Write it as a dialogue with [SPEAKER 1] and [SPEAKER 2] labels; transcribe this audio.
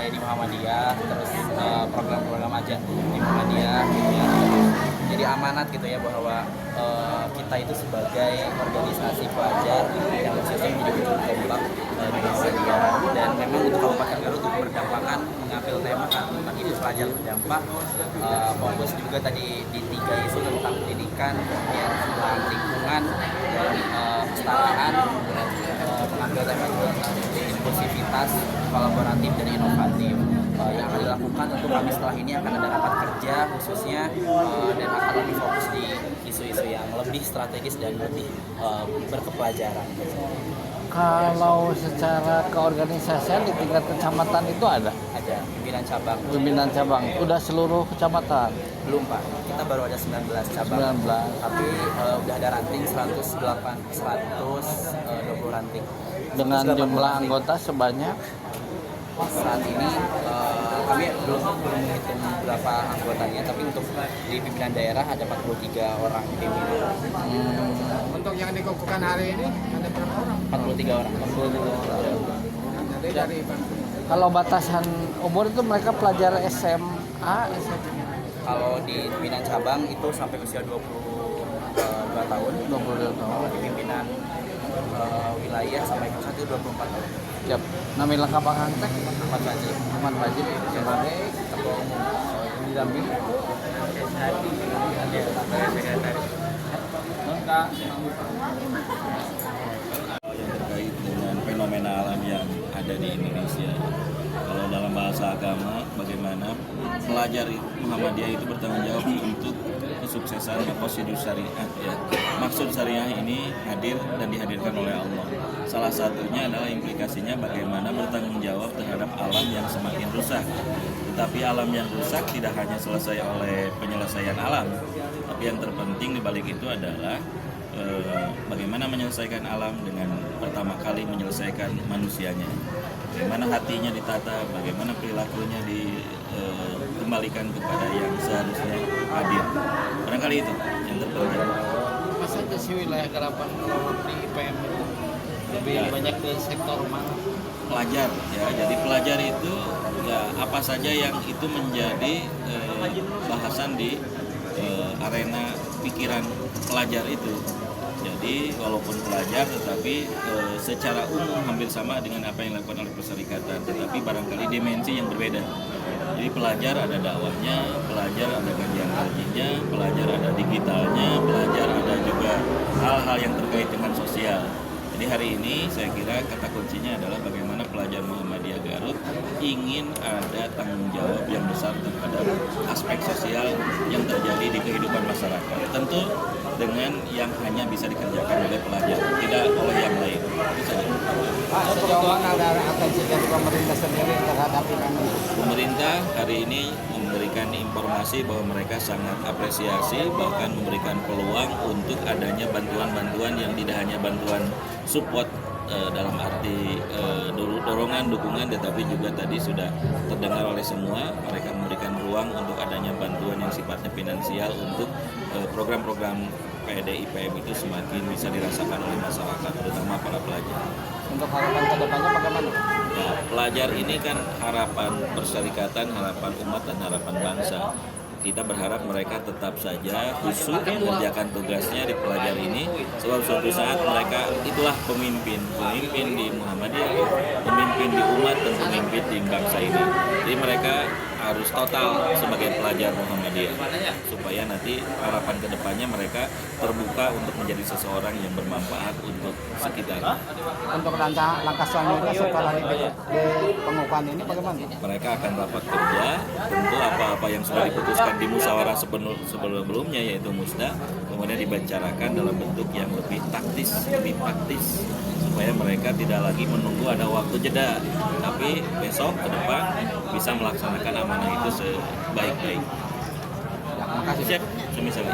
[SPEAKER 1] kayak di Muhammadiyah, terus program-program aja di Muhammadiyah gitu ya. Jadi amanat gitu ya bahwa kita itu sebagai organisasi pelajar yang khususnya menjadi ujung tombak di Muhammadiyah, dan memang untuk Kabupaten Garut untuk berdampak mengambil tema tentang isu pelajar berdampak, fokus juga tadi di 3 isu tentang pendidikan, kemudian tentang lingkungan dan kesetaraan, dan mengambil tema tentang inklusivitas, kolaboratif dan inovatif. Yang akan dilakukan tentu kami setelah ini akan ada rapat kerja khususnya, dan akan lebih fokus di isu-isu yang lebih strategis dan lebih berkepelajaran.
[SPEAKER 2] Kalau secara keorganisasian di tingkat kecamatan itu ada
[SPEAKER 1] Pimpinan cabang.
[SPEAKER 2] pimpinan cabang, udah seluruh kecamatan.
[SPEAKER 1] Belum Pak, kita baru ada 19 cabang.
[SPEAKER 2] 19.
[SPEAKER 1] Tapi udah ada ranting 120 ranting.
[SPEAKER 2] Dengan
[SPEAKER 1] 180
[SPEAKER 2] jumlah
[SPEAKER 1] ranting.
[SPEAKER 2] anggota sebanyak
[SPEAKER 1] Saat ini kami belum menghitung berapa anggotanya, tapi untuk di pimpinan daerah ada 43 orang pimpinan.
[SPEAKER 3] Untuk yang dikukuhkan hari ini ada berapa orang?
[SPEAKER 1] 43 orang.
[SPEAKER 3] Jadi dari
[SPEAKER 2] kalau batasan umur itu mereka pelajar SMA, SMP.
[SPEAKER 1] Kalau di pimpinan cabang itu sampai usia 22 tahun.
[SPEAKER 2] 22 tahun.
[SPEAKER 1] Kalau di pimpinan wilayah sampai ke 24 tahun.
[SPEAKER 2] Siap. Nama lengkap Akang teh
[SPEAKER 1] Ahmad Fajri
[SPEAKER 2] Ahmad Fajri sebagai
[SPEAKER 1] ketua umum
[SPEAKER 2] didamping
[SPEAKER 4] yang terkait dengan fenomena alam yang ada di Indonesia. Kalau dalam bahasa agama, bagaimana pelajar Muhammadiyah itu bertanggung jawab untuk kesuksesan makosidus syariah. Ya. Maksud syariah ini hadir dan dihadirkan oleh Allah. Salah satunya adalah implikasinya bagaimana bertanggung jawab terhadap alam yang semakin rusak. Tetapi alam yang rusak tidak hanya selesai oleh penyelesaian alam, tapi yang terpenting di balik itu adalah bagaimana menyelesaikan alam dengan pertama kali menyelesaikan manusianya. Bagaimana hatinya ditata, bagaimana perilakunya dikembalikan kepada yang seharusnya hadir. Barangkali itu yang terpenting.
[SPEAKER 2] apa saja sih wilayah garapan kalau di IPM itu lebih banyak ke sektor mana?
[SPEAKER 4] Pelajar ya, jadi pelajar itu ya apa saja yang itu menjadi bahasan di arena pikiran pelajar itu. Jadi walaupun pelajar tetapi secara umum hampir sama dengan apa yang dilakukan oleh perserikatan, tetapi barangkali dimensi yang berbeda. Jadi pelajar ada dakwahnya, pelajar ada kajian kajiannya, pelajar ada digitalnya, pelajar ada juga hal-hal yang terkait dengan sosial. Jadi hari ini saya kira kata kuncinya adalah bagaimana pelajar Muhammadiyah Garut ingin ada tanggung jawab yang besar terhadap aspek sosial yang terjadi di kehidupan masyarakat. Tentu dengan yang hanya bisa dikerjakan oleh pelajar, tidak oleh yang lain. Itu saja.
[SPEAKER 3] Pak, sejauh mana ada atensi dari pemerintah sendiri terhadap ini?
[SPEAKER 4] Pemerintah hari ini memberikan informasi bahwa mereka sangat apresiasi, bahkan memberikan peluang untuk adanya bantuan-bantuan yang tidak hanya bantuan support dalam arti dorongan, dukungan, tetapi juga tadi sudah terdengar oleh semua, mereka memberikan ruang untuk adanya bantuan yang sifatnya finansial untuk program-program PED IPM itu semakin bisa dirasakan oleh masyarakat, terutama para pelajar.
[SPEAKER 3] Untuk harapan ke depannya bagaimana?
[SPEAKER 4] Nah, pelajar ini kan harapan perserikatan, harapan umat, dan harapan bangsa. Kita berharap mereka tetap saja khusyuk mengerjakan tugasnya di pelajar ini, sebab suatu saat mereka itulah pemimpin di Muhammadiyah, pemimpin di umat dan pemimpin di bangsa ini. Jadi mereka harus total sebagai pelajar Muhammadiyah supaya nanti harapan kedepannya mereka terbuka untuk menjadi seseorang yang bermanfaat untuk sekitar.
[SPEAKER 3] Untuk langkah selanjutnya setelah di pengukuhan ini bagaimana?
[SPEAKER 4] Mereka akan rapat kerja, tentu apa-apa yang sudah diputuskan di musyawarah sebelumnya yaitu musda, kemudian dibicarakan dalam bentuk yang lebih taktis, lebih praktis, supaya mereka tidak lagi menunggu ada waktu jeda, tapi besok ke depan bisa melaksanakan amanah itu sebaik-baik.
[SPEAKER 3] Ya, makasih.
[SPEAKER 4] Siap, semisal.